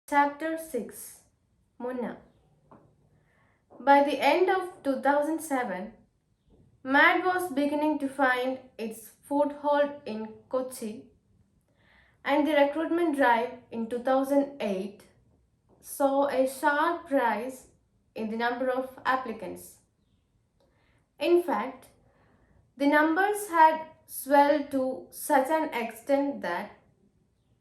Chapter 6 Munna. By the end of 2007, MAD was beginning to find its foothold in Kochi, and the recruitment drive in 2008 saw a sharp rise in the number of applicants. In fact, the numbers had swelled to such an extent that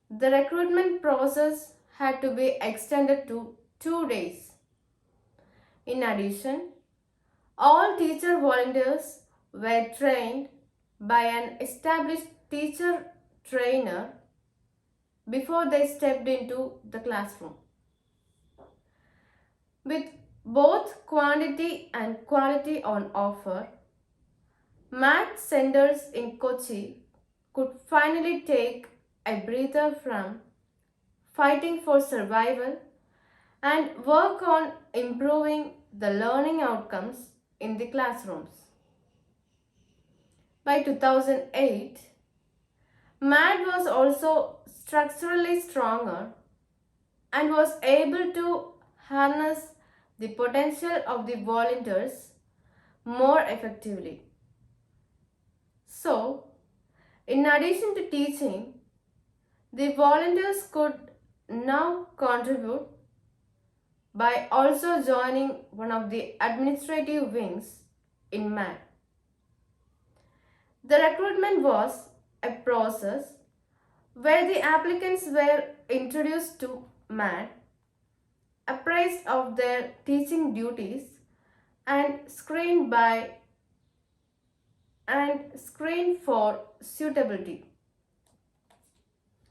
the recruitment process had to be extended to 2 days. In addition, all teacher volunteers were trained by an established teacher trainer before they stepped into the classroom. With both quantity and quality on offer, math centers in Kochi could finally take a breather from fighting for survival and work on improving the learning outcomes in the classrooms. By 2008, MAD was also structurally stronger and was able to harness the potential of the volunteers more effectively. So, in addition to teaching, the volunteers could now contribute by also joining one of the administrative wings in MAD. The recruitment was a process where the applicants were introduced to MAD, apprised of their teaching duties, and screened for suitability.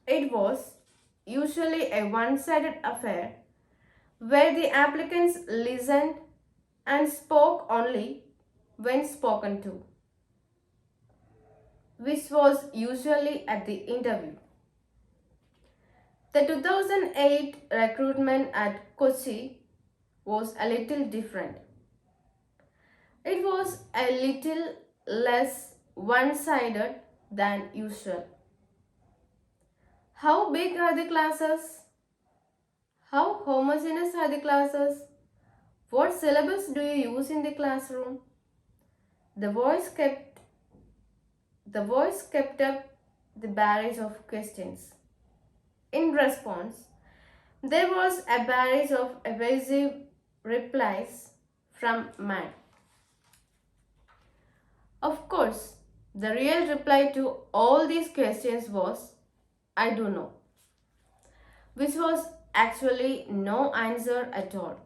It was usually a one-sided affair where the applicants listened and spoke only when spoken to, which was usually at the interview. The 2008 recruitment at Kochi was a little different. It was a little less one-sided than usual. How big are the classes? How homogeneous are the classes? What syllabus do you use in the classroom? The voice kept up the barrage of questions. In response, there was a barrage of evasive replies from MAD. Of course, the real reply to all these questions was, I do know, which was actually no answer at all.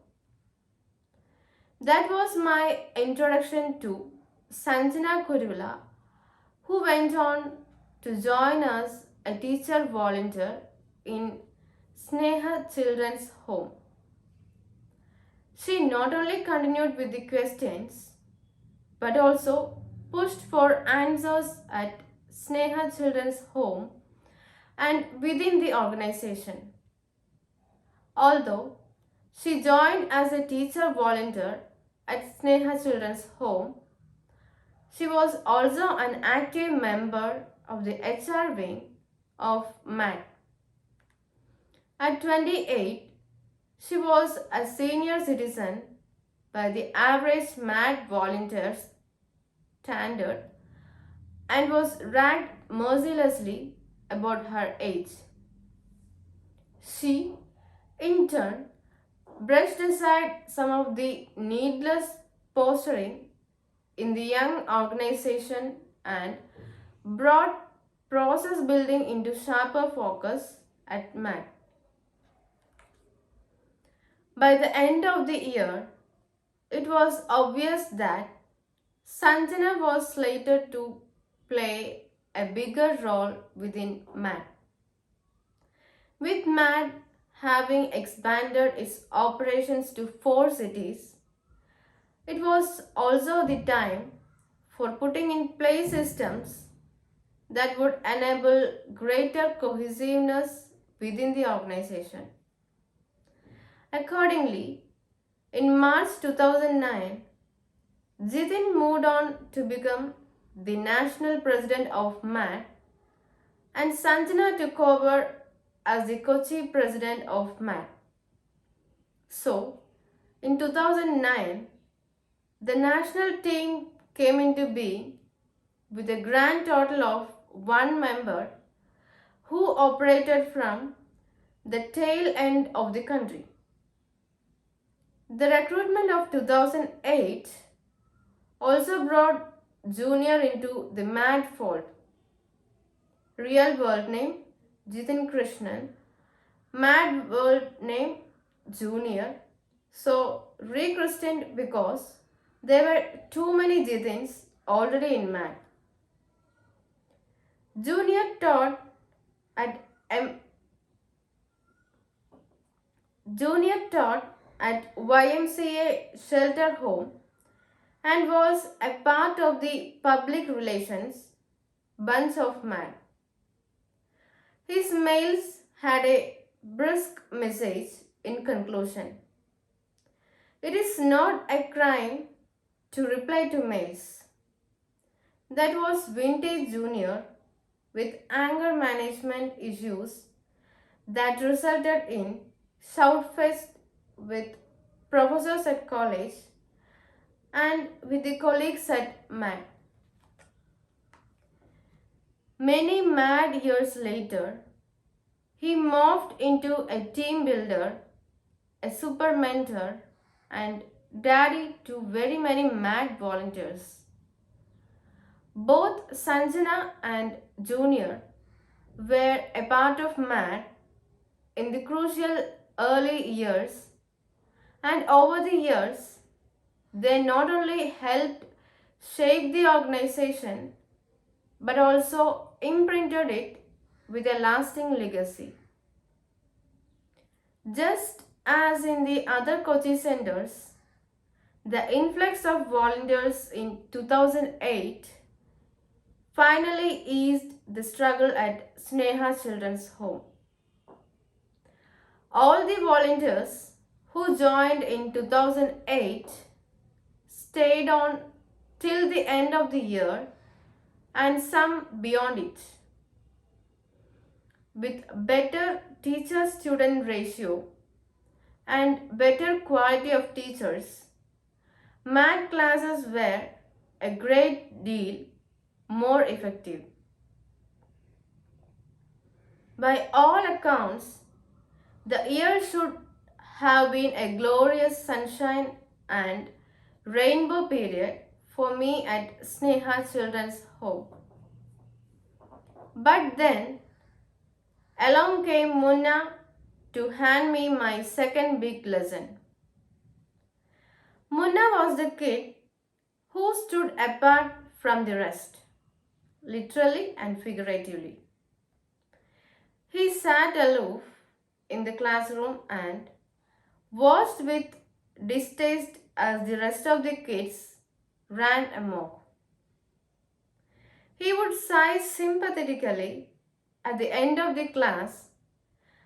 That was my introduction to Sanjana Kurula, who went on to join us a teacher volunteer in Sneha Children's Home. She not only continued with the questions but also pushed for answers at Sneha Children's Home and within the organization. Although she joined as a teacher volunteer at Sneha Children's Home, she was also an active member of the HR wing of MAD. At 28, she was a senior citizen by the average MAD volunteers standard and was ragged mercilessly about her age. She, in turn, brushed aside some of the needless posturing in the young organization and brought process building into sharper focus at MAD. By the end of the year, it was obvious that Sanjana was slated to play a bigger role within MAD. With MAD having expanded its operations to 4 cities, it was also the time for putting in place systems that would enable greater cohesiveness within the organization. Accordingly, in March 2009, Jitin moved on to become the national president of MAD and Sanjana took over as the Kochi president of MAD. So, in 2009, the national team came into being with a grand total of one member who operated from the tail end of the country. The recruitment of 2008 also brought Junior into the mad fold. Real world name Jitin Krishnan, mad world name Junior. So rechristened because there were too many Jitins already in mad. Junior taught at M- Junior taught at YMCA shelter home and was a part of the public relations bunch of man. His mails had a brisk message in conclusion. It is not a crime to reply to mails. That was vintage Junior with anger management issues that resulted in shoutfest with professors at college and with the colleagues at MAD. Many mad years later, he morphed into a team builder, a super mentor, and daddy to very many mad volunteers. Both Sanjana and Junior were a part of MAD in the crucial early years, and over the years, they not only helped shape the organization but also imprinted it with a lasting legacy. Just as in the other Kochi centers, the influx of volunteers in 2008 finally eased the struggle at Sneha Children's Home. All the volunteers who joined in 2008 stayed on till the end of the year and some beyond it. With better teacher-student ratio and better quality of teachers, math classes were a great deal more effective. By all accounts, the year should have been a glorious sunshine and rainbow period for me at Sneha Children's Home. But then along came Munna to hand me my second big lesson. Munna was the kid who stood apart from the rest, literally and figuratively. He sat aloof in the classroom and watched with distaste as the rest of the kids ran amok. He would sigh sympathetically at the end of the class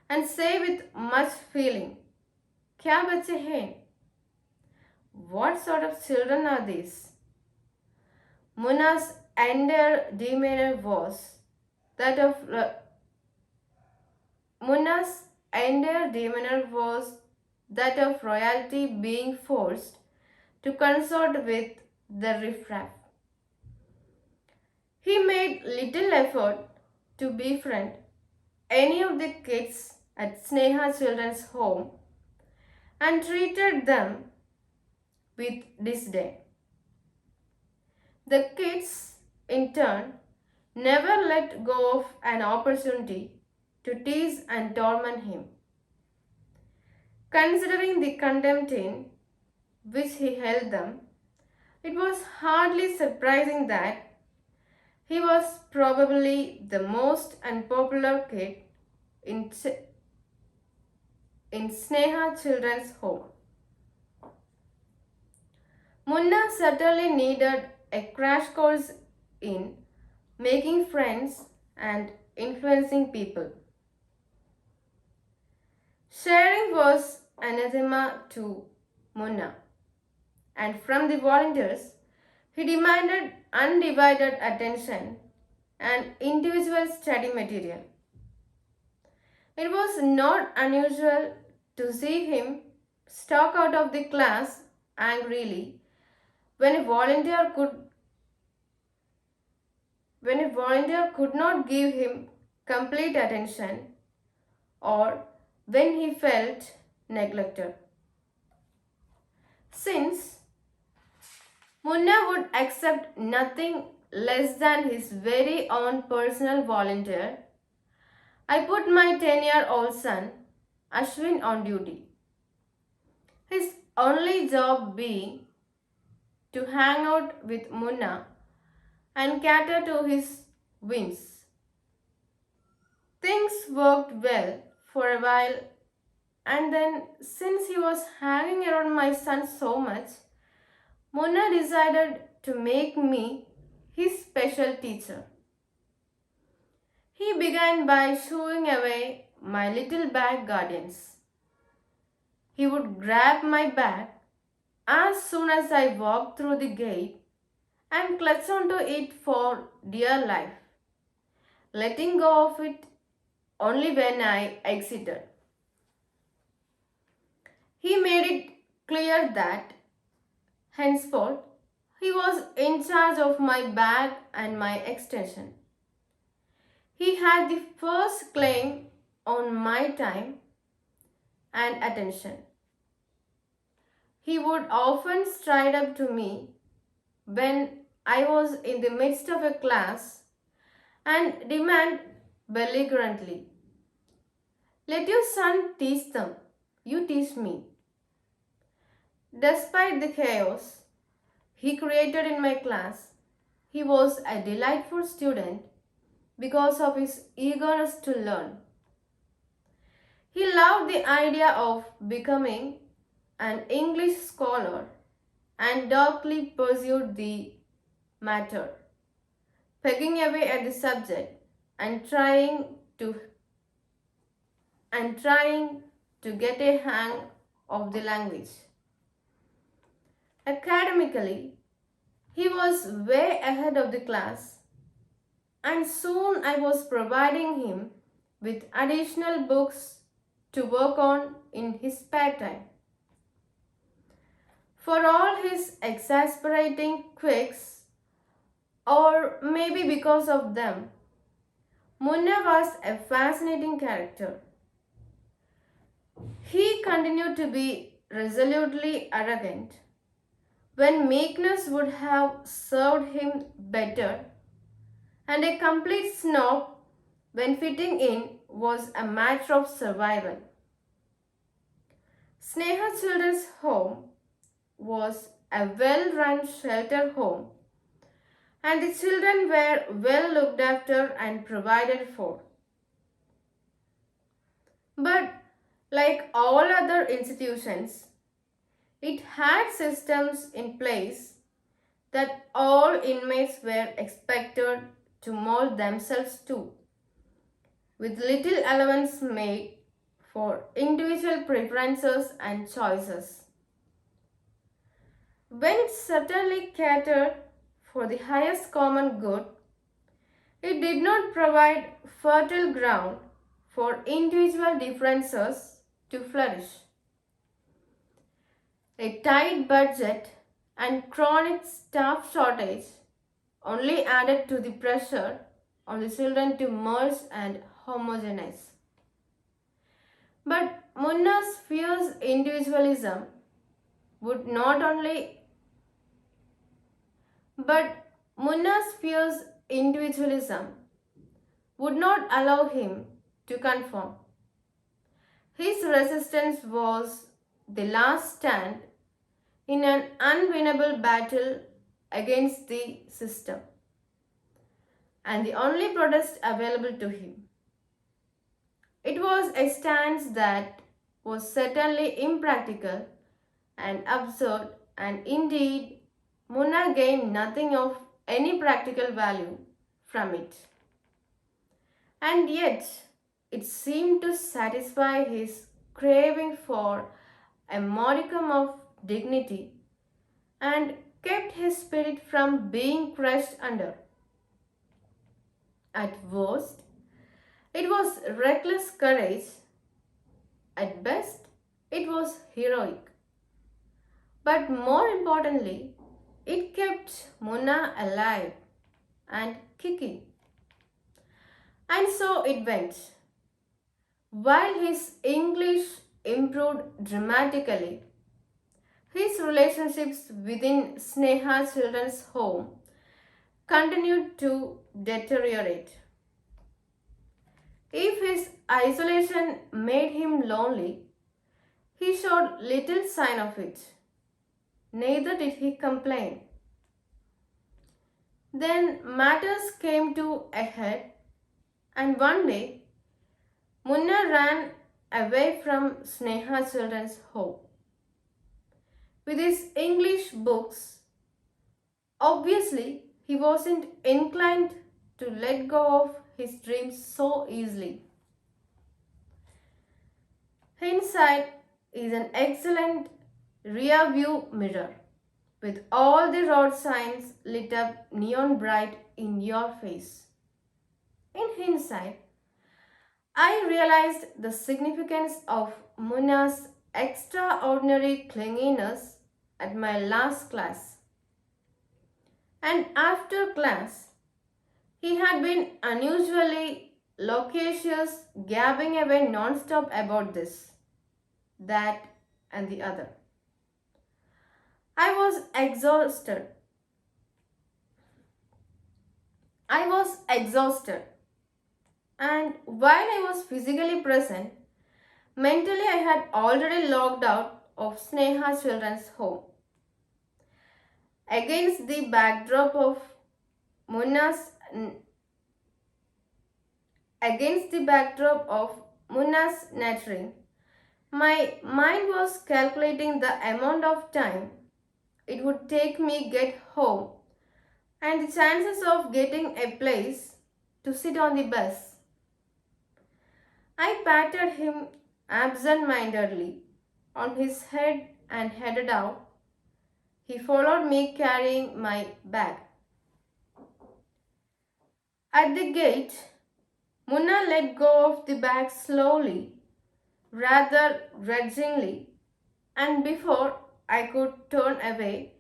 and say with much feeling, "Kya bache hain? What sort of children are these?" Munna's entire demeanor was that of Munna's entire demeanor was that of royalty being forced to consort with the riffraff. He made little effort to befriend any of the kids at Sneha Children's Home and treated them with disdain. The kids, in turn, never let go of an opportunity to tease and torment him. Considering the contempt in which he held them, it was hardly surprising that he was probably the most unpopular kid in Sneha Children's Home. Munna certainly needed a crash course in making friends and influencing people. Sharing was anathema to Munna, and from the volunteers, he demanded undivided attention and individual study material. It was not unusual to see him stalk out of the class angrily when a volunteer could not give him complete attention or when he felt neglected. Since Munna would accept nothing less than his very own personal volunteer, I put my 10-year-old son, Ashwin, on duty. His only job being to hang out with Munna and cater to his whims. Things worked well for a while, and then, since he was hanging around my son so much, Munna decided to make me his special teacher. He began by shooing away my little bag guardians. He would grab my bag as soon as I walked through the gate and clutch onto it for dear life, letting go of it only when I exited. He made it clear that henceforth he was in charge of my bag and my extension. He had the first claim on my time and attention. He would often stride up to me when I was in the midst of a class and demand belligerently, "Let your son teach them, you teach me." Despite the chaos he created in my class, he was a delightful student because of his eagerness to learn. He loved the idea of becoming an English scholar and darkly pursued the matter, pegging away at the subject and trying to get a hang of the language. Academically, he was way ahead of the class, and soon I was providing him with additional books to work on in his spare time. For all his exasperating quirks, or maybe because of them, Munna was a fascinating character. He continued to be resolutely arrogant when meekness would have served him better, and a complete snob when fitting in was a matter of survival. Sneha Children's Home was a well-run shelter home, and the children were well looked after and provided for. But like all other institutions, it had systems in place that all inmates were expected to mold themselves to, with little allowance made for individual preferences and choices. When it certainly catered for the highest common good, it did not provide fertile ground for individual differences to flourish. A tight budget and chronic staff shortage only added to the pressure on the children to merge and homogenize. But Munna's fierce individualism would not only but Munna's fierce individualism would not allow him to conform. His resistance was the last stand in an unwinnable battle against the system, and the only protest available to him. It was a stance that was certainly impractical and absurd, and indeed, Munna gained nothing of any practical value from it. And yet, it seemed to satisfy his craving for a modicum of dignity and kept his spirit from being crushed under. At worst, it was reckless courage. At best, It was heroic. But more importantly, it kept Munna alive and kicking. And so it went. While his English improved dramatically, his relationships within Sneha Children's Home continued to deteriorate. If his isolation made him lonely, he showed little sign of it. Neither did he complain. Then matters came to a head, and one day Munna ran away from Sneha Children's Home. With his English books, obviously he wasn't inclined to let go of his dreams so easily. Hindsight is an excellent rear view mirror with all the road signs lit up neon bright in your face. In hindsight, I realized the significance of Munna's extraordinary clinginess at my last class. And after class, he had been unusually loquacious, gabbing away non-stop about this, that, and the other. I was exhausted. And while I was physically present, mentally I had already logged out of Sneha Children's Home. Against the backdrop of Munna's nattering, my mind was calculating the amount of time it would take me get home and the chances of getting a place to sit on the bus. I patted him absent-mindedly on his head and headed out. He followed me carrying my bag. At the gate, Munna let go of the bag slowly, rather grudgingly, and before I could turn away,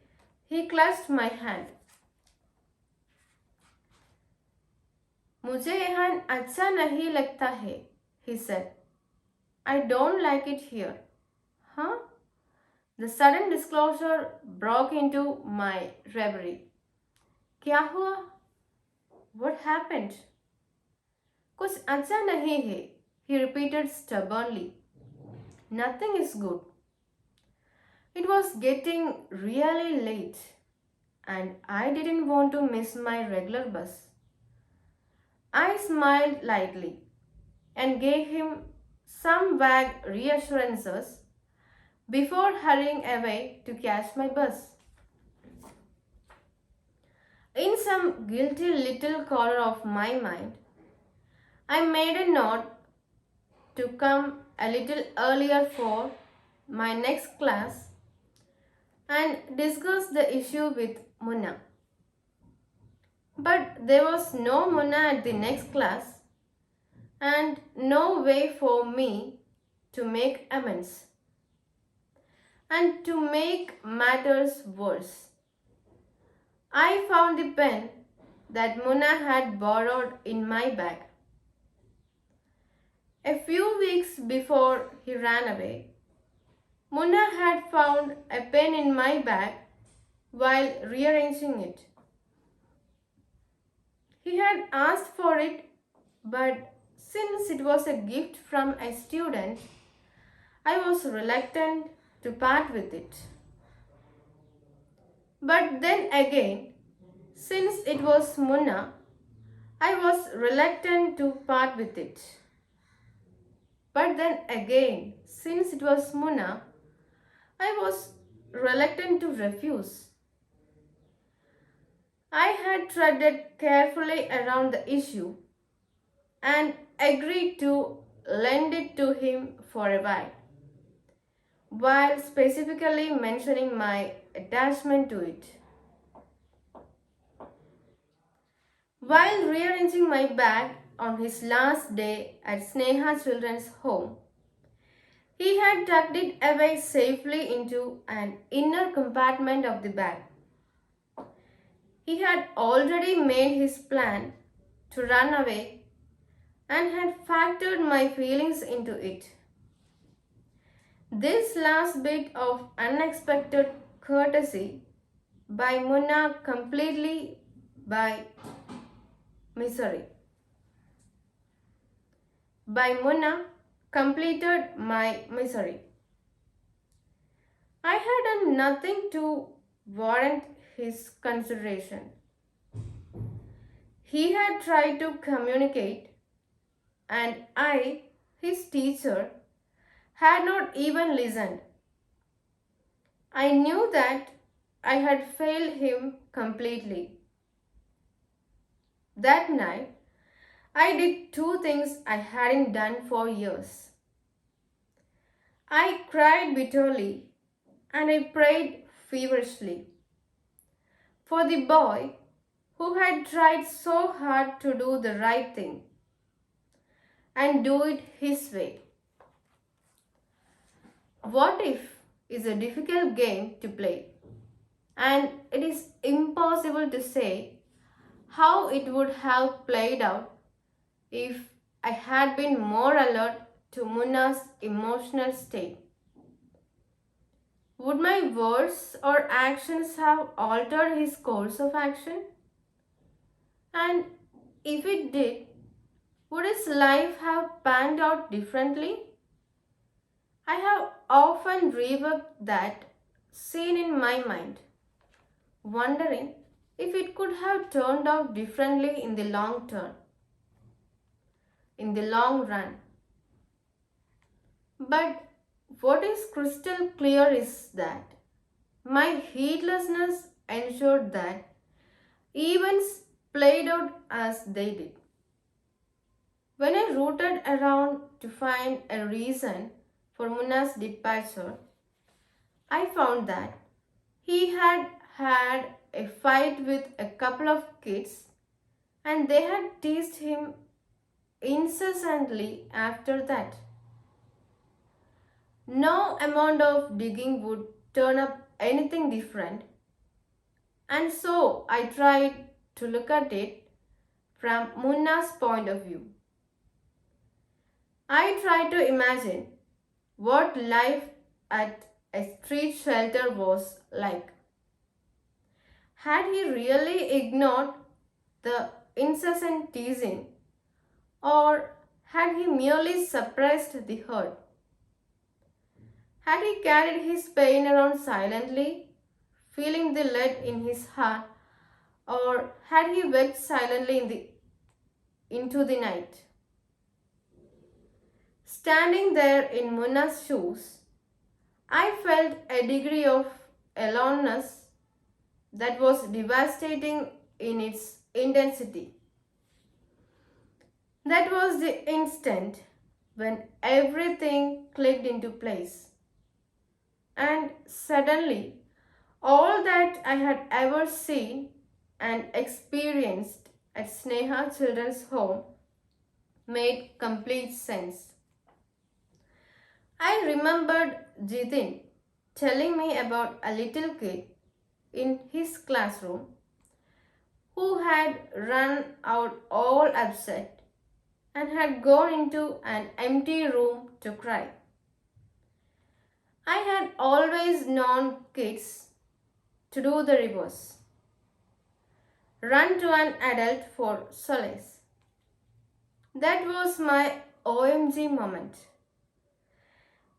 he clutched my hand. मुझे यहाँ अच्छा नहीं लगता है, he said. I don't like it here. Huh? The sudden disclosure broke into my reverie. क्या हुआ? What happened? कुछ अच्छा नहीं है, he repeated stubbornly. Nothing is good. It was getting really late and I didn't want to miss my regular bus. I smiled lightly and gave him some vague reassurances before hurrying away to catch my bus. In some guilty little corner of my mind, I made a note to come a little earlier for my next class and discuss the issue with Munna. But there was no Munna at the next class and no way for me to make amends. And to make matters worse, I found the pen that Munna had borrowed in my bag. A few weeks before he ran away, Munna had found a pen in my bag while rearranging it. He had asked for it, but since it was a gift from a student, I was reluctant to part with it. But then again, since it was Munna, I was reluctant to part with it. But then again, since it was Munna, I was reluctant to refuse. I had treaded carefully around the issue and agreed to lend it to him for a while specifically mentioning my attachment to it. While rearranging my bag on his last day at Sneha Children's Home, He had tucked it away safely into an inner compartment of the bag. He had already made his plan to run away and had factored my feelings into it. This last bit of unexpected courtesy by Munna by misery. By Munna completed my misery. I had done nothing to warrant his consideration. He had tried to communicate, and I, his teacher, had not even listened. I knew that I had failed him completely. That night, I did two things I hadn't done for years. I cried bitterly and I prayed feverishly for the boy who had tried so hard to do the right thing and do it his way. What if is a difficult game to play, and it is impossible to say how it would have played out if I had been more alert to Munna's emotional state. Would my words or actions have altered his course of action? And if it did, would his life have panned out differently? I have often reworked that scene in my mind, wondering if it could have turned out differently in the long run. But what is crystal clear is that my heedlessness ensured that events played out as they did. When I rooted around to find a reason for Munna's departure, I found that he had had a fight with a couple of kids and they had teased him incessantly after that. No amount of digging would turn up anything different, and so I tried to look at it from Munna's point of view. I tried to imagine what life at a street shelter was like. Had he really ignored the incessant teasing, or had he merely suppressed the hurt? Had he carried his pain around silently, feeling the lead in his heart, or had he wept silently into the night? Standing there in Munna's shoes, I felt a degree of aloneness that was devastating in its intensity. That was the instant when everything clicked into place. And suddenly, all that I had ever seen and experienced at Sneha Children's Home made complete sense. I remembered Jitin telling me about a little kid in his classroom who had run out all upset and had gone into an empty room to cry. I had always known kids to do the reverse, run to an adult for solace. That was my OMG moment.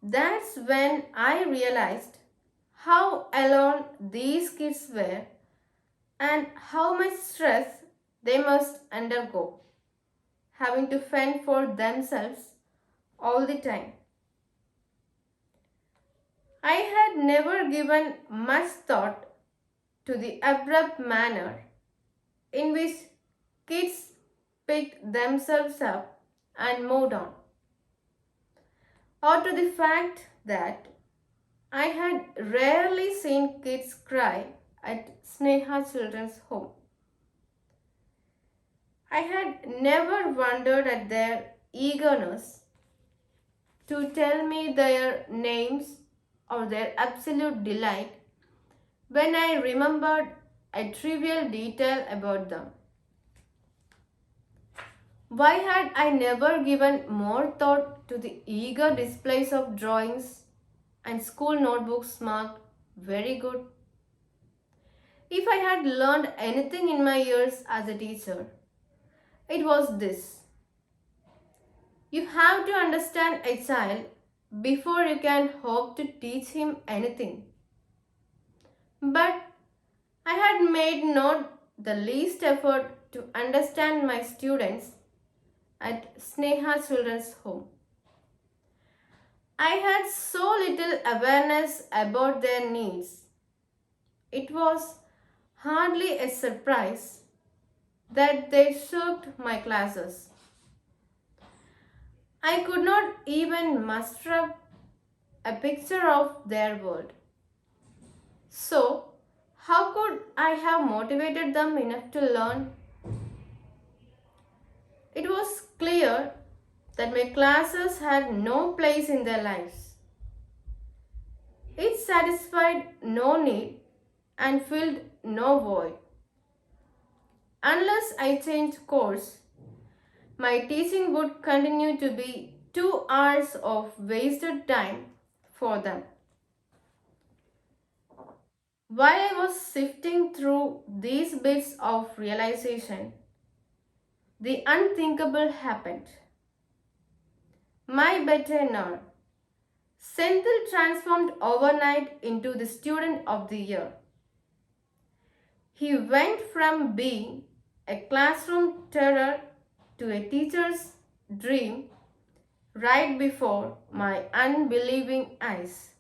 That's when I realized how alone these kids were and how much stress they must undergo, having to fend for themselves all the time. I had never given much thought to the abrupt manner in which kids picked themselves up and moved on, or to the fact that I had rarely seen kids cry at Sneha Children's Home. I had never wondered at their eagerness to tell me their names or their absolute delight when I remembered a trivial detail about them. Why had I never given more thought to the eager displays of drawings and school notebooks marked very good? If I had learned anything in my years as a teacher, it was this. You have to understand a child before you can hope to teach him anything. But I had made not the least effort to understand my students at Sneha Children's Home. I had so little awareness about their needs. It was hardly a surprise that they shirked my classes. I could not even muster up a picture of their world. So, how could I have motivated them enough to learn? It was clear that my classes had no place in their lives. It satisfied no need and filled no void. Unless I changed course, my teaching would continue to be 2 hours of wasted time for them. While I was sifting through these bits of realization, the unthinkable happened. My better Senthil transformed overnight into the student of the year. He went from being a classroom terror to a teacher's dream right before my unbelieving eyes.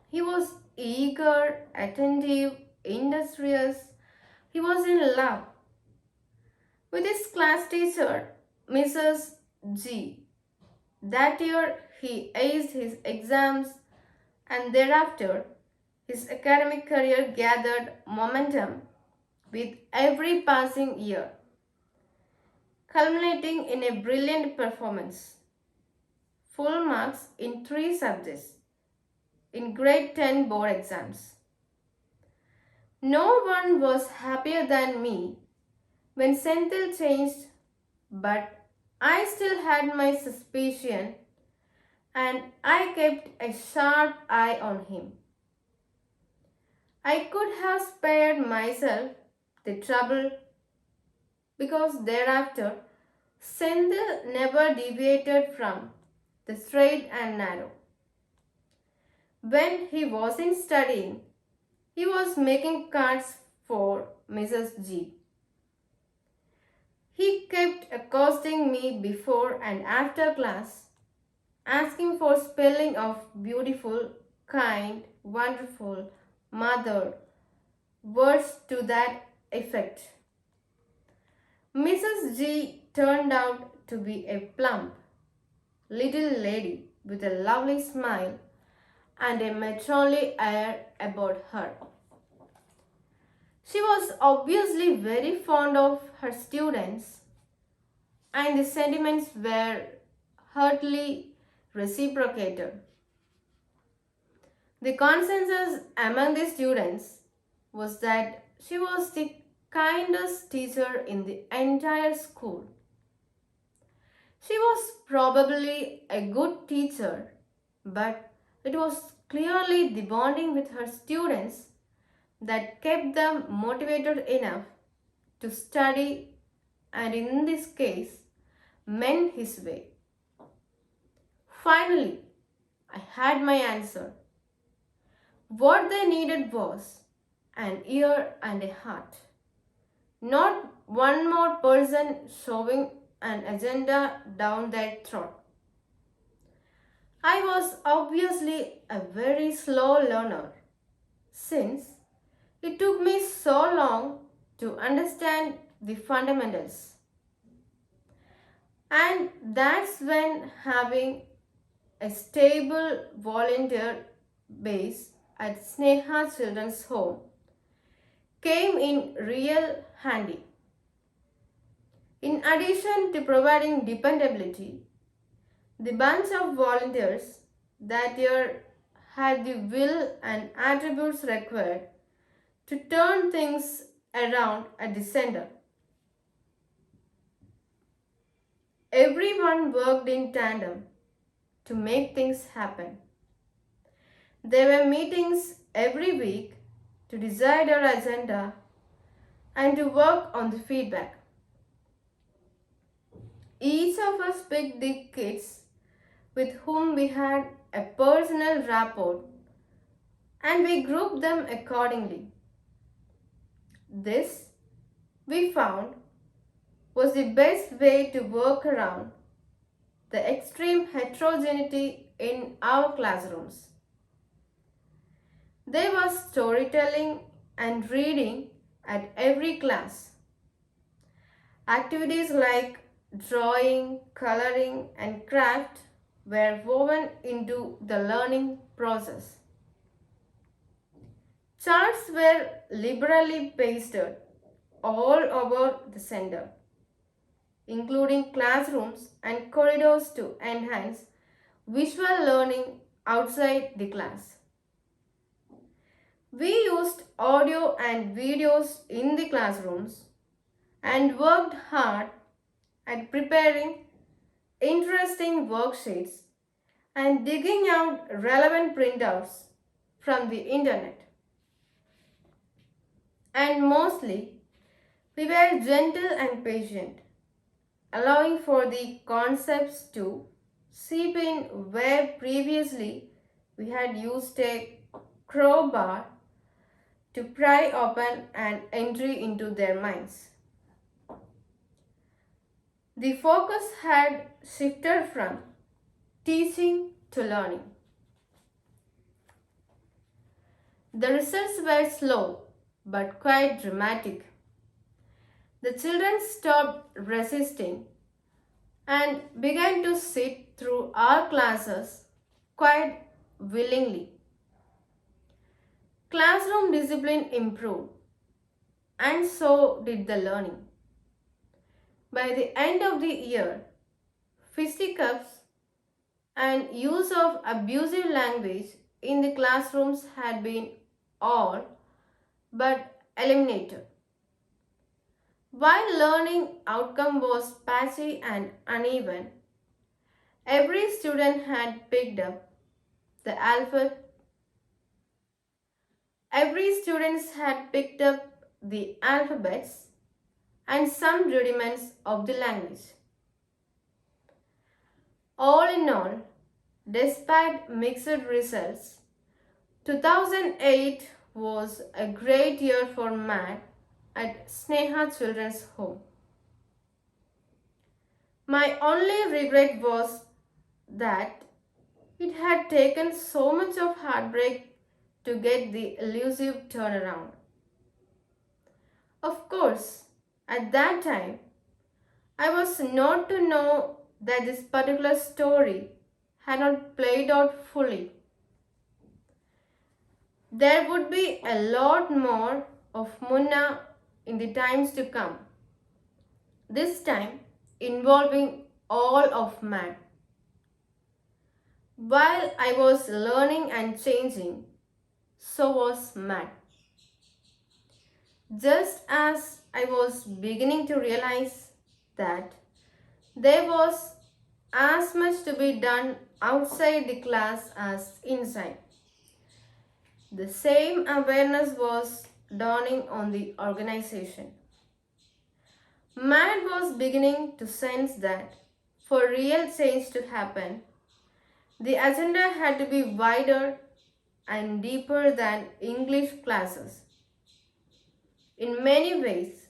He was eager, attentive, industrious. He was in love with his class teacher, Mrs. G. That year he aced his exams and thereafter his academic career gathered momentum with every passing year, culminating in a brilliant performance. Full marks in 3 subjects in grade 10 board exams. No one was happier than me when Senthil changed, but I still had my suspicion and I kept a sharp eye on him. I could have spared myself the trouble because thereafter Senthil never deviated from the straight and narrow. When he wasn't studying, he was making cards for Mrs. G. He kept accosting me before and after class, asking for spelling of beautiful, kind, wonderful, mother, words to that effect. Mrs. G turned out to be a plump little lady with a lovely smile and a matronly air about her. She was obviously very fond of her students, and the sentiments were heartily reciprocated. The consensus among the students was that she was the kindest teacher in the entire school. She was probably a good teacher, but it was clearly the bonding with her students that kept them motivated enough to study and, in this case, mend his way. Finally, I had my answer. What they needed was an ear and a heart, not one more person shoving an agenda down their throat. I was obviously a very slow learner since it took me so long to understand the fundamentals. And that's when having a stable volunteer base at Sneha Children's Home came in real handy. In addition to providing dependability, The bunch of volunteers that year had the will and attributes required to turn things around at the center. Everyone worked in tandem to make things happen. There were meetings every week to decide our agenda and to work on the feedback. Each of us picked the kids with whom we had a personal rapport and we grouped them accordingly. This, we found, was the best way to work around the extreme heterogeneity in our classrooms. There was storytelling and reading at every class. Activities like drawing, coloring, and craft were woven into the learning process. Charts were liberally pasted all over the center, including classrooms and corridors to enhance visual learning outside the class. We used audio and videos in the classrooms and worked hard at preparing interesting worksheets and digging out relevant printouts from the internet. And mostly, we were gentle and patient, allowing for the concepts to seep in where previously we had used a crowbar to pry open an entry into their minds. The focus had shifted from teaching to learning. The results were slow but quite dramatic. The children stopped resisting and began to sit through our classes quite willingly. Classroom discipline improved, and so did the learning. By the end of the year, fisticuffs and use of abusive language in the classrooms had been all but eliminated. While learning outcome was patchy and uneven, every student had picked up the alphabet. Every student had picked up the alphabets and some rudiments of the language. All in all, despite mixed results, 2008 was a great year for math at Sneha Children's Home. My only regret was that it had taken so much of heartbreak to get the elusive turnaround. Of course, at that time, I was not to know that this particular story had not played out fully. There would be a lot more of Munna in the times to come, this time involving all of man. While I was learning and changing, so was man. Just as I was beginning to realize that there was as much to be done outside the class as inside, the same awareness was dawning on the organization. Man was beginning to sense that for real change to happen, the agenda had to be wider and deeper than English classes. In many ways,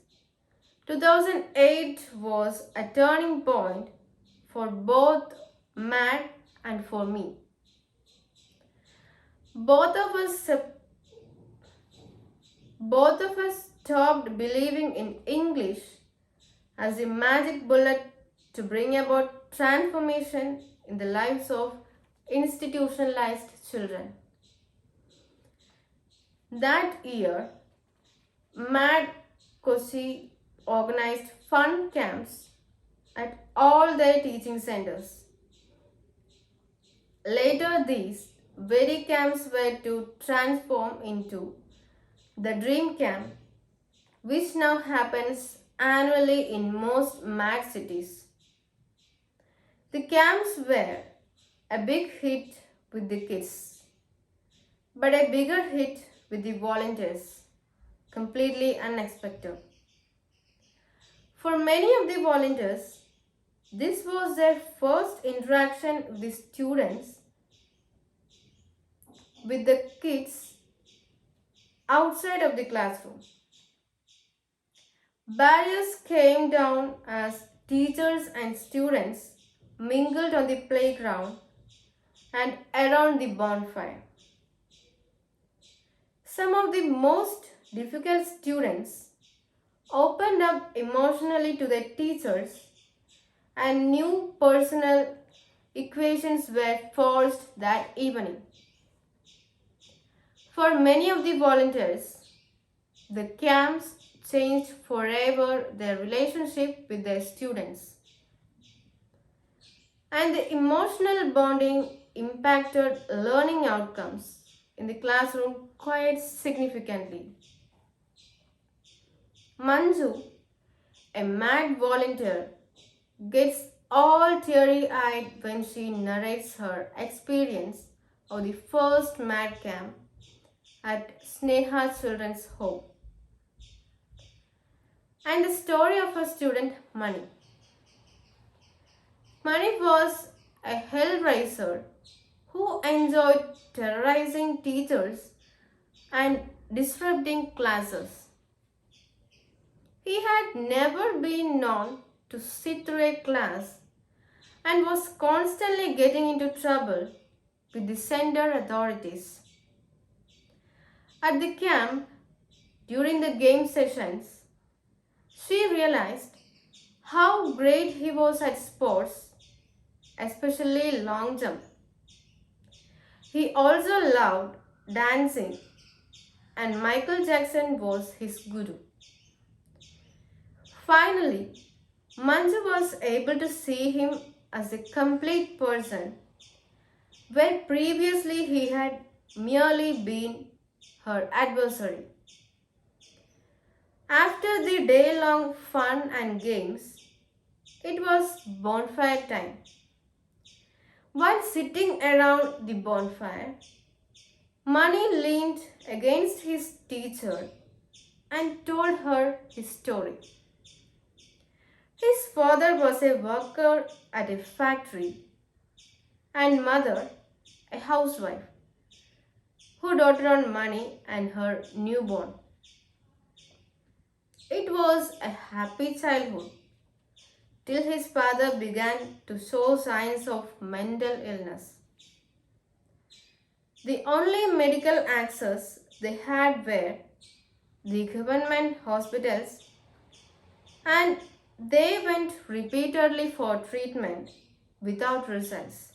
2008 was a turning point for both Matt and for me. Both of us stopped believing in English as the magic bullet to bring about transformation in the lives of institutionalized children. That year, Mad Kosi organized fun camps at all their teaching centers. Later, these very camps were to transform into the Dream Camp, which now happens annually in most MAD cities. The camps were a big hit with the kids, but a bigger hit with the volunteers, completely unexpected. For many of the volunteers, this was their first interaction with the students, with the kids outside of the classroom. Barriers came down as teachers and students mingled on the playground and around the bonfire. Some of the most difficult students opened up emotionally to their teachers, and new personal equations were forged that evening. For many of the volunteers, the camps changed forever their relationship with their students, and the emotional bonding impacted learning outcomes in the classroom quite significantly. Manju, a mad volunteer, gets all teary eyed when she narrates her experience of the first mad camp at Sneha Children's Home and the story of her student Mani. Mani was a hellraiser who enjoyed terrorizing teachers and disrupting classes. He had never been known to sit through a class and was constantly getting into trouble with the center authorities. At the camp, during the game sessions, she realized how great he was at sports, especially long jump. He also loved dancing, and Michael Jackson was his guru. Finally, Manju was able to see him as a complete person where previously he had merely been her adversary. After the day-long fun and games, it was bonfire time. While sitting around the bonfire, Mani leaned against his teacher and told her his story. His father was a worker at a factory and mother a housewife who doted on Mani and her newborn. It was a happy childhood till his father began to show signs of mental illness. The only medical access they had were the government hospitals, and they went repeatedly for treatment without results.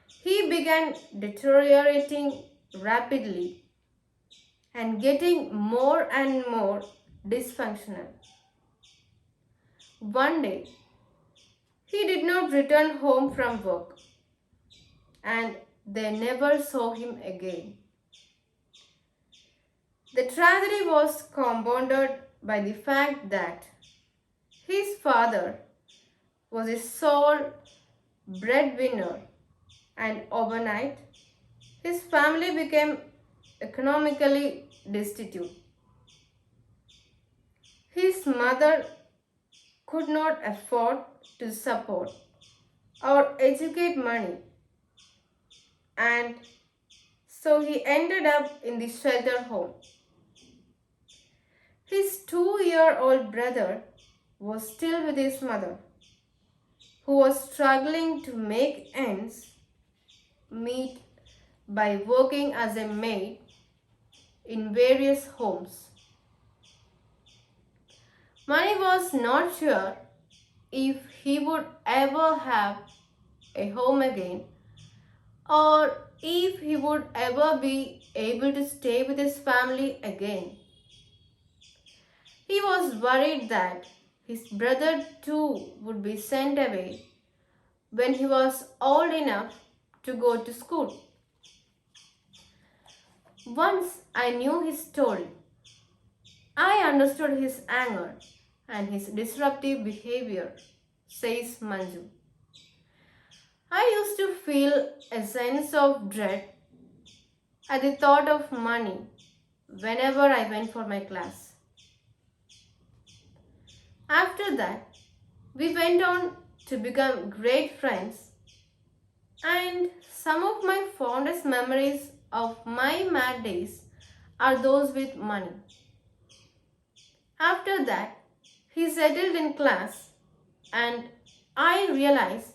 He began deteriorating rapidly and getting more and more dysfunctional. One day, he did not return home from work, and they never saw him again. The tragedy was compounded by the fact that his father was a sole breadwinner, and overnight his family became economically destitute. His mother could not afford to support or educate Mani, and so he ended up in the shelter home. His 2-year-old brother was still with his mother, who was struggling to make ends meet by working as a maid in various homes. Mani was not sure if he would ever have a home again or if he would ever be able to stay with his family again. He was worried that his brother too would be sent away when he was old enough to go to school. Once I knew his story, I understood his anger and his disruptive behavior, says Manju. I used to feel a sense of dread at the thought of money whenever I went for my class. After that, we went on to become great friends, and some of my fondest memories of my mad days are those with money. After that, he settled in class, and I realized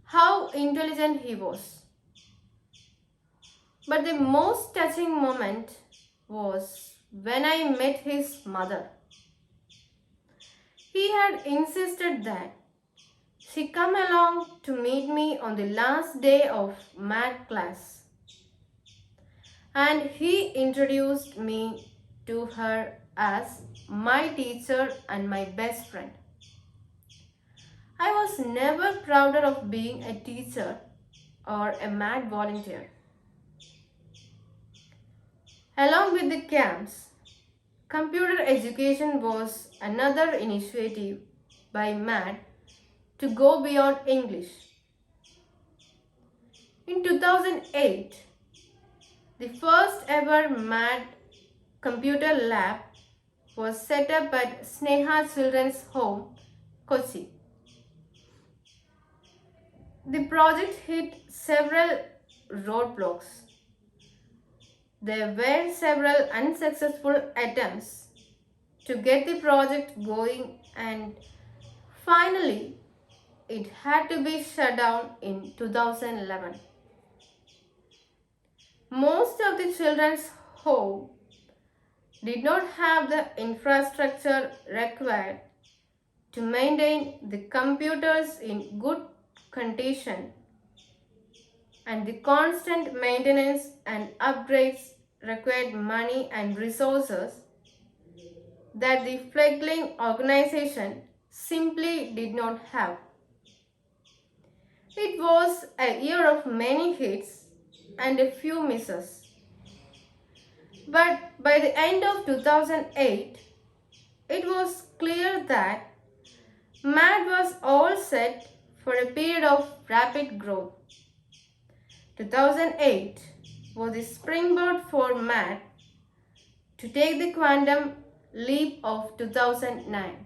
how intelligent he was. But the most touching moment was when I met his mother. He had insisted that she come along to meet me on the last day of math class, and he introduced me to her as my teacher and my best friend. I was never prouder of being a teacher or a math volunteer. Along with the camps, computer education was another initiative by MAD to go beyond English. In 2008, the first ever MAD computer lab was set up at Sneha Children's Home, Kochi. The project hit several roadblocks. There were several unsuccessful attempts to get the project going, and finally it had to be shut down in 2011. Most of the children's home did not have the infrastructure required to maintain the computers in good condition, and the constant maintenance and upgrades required money and resources that the fledgling organization simply did not have. It was a year of many hits and a few misses. But by the end of 2008, it was clear that MAD was all set for a period of rapid growth. 2008 was the springboard for MAD to take the quantum leap of 2009.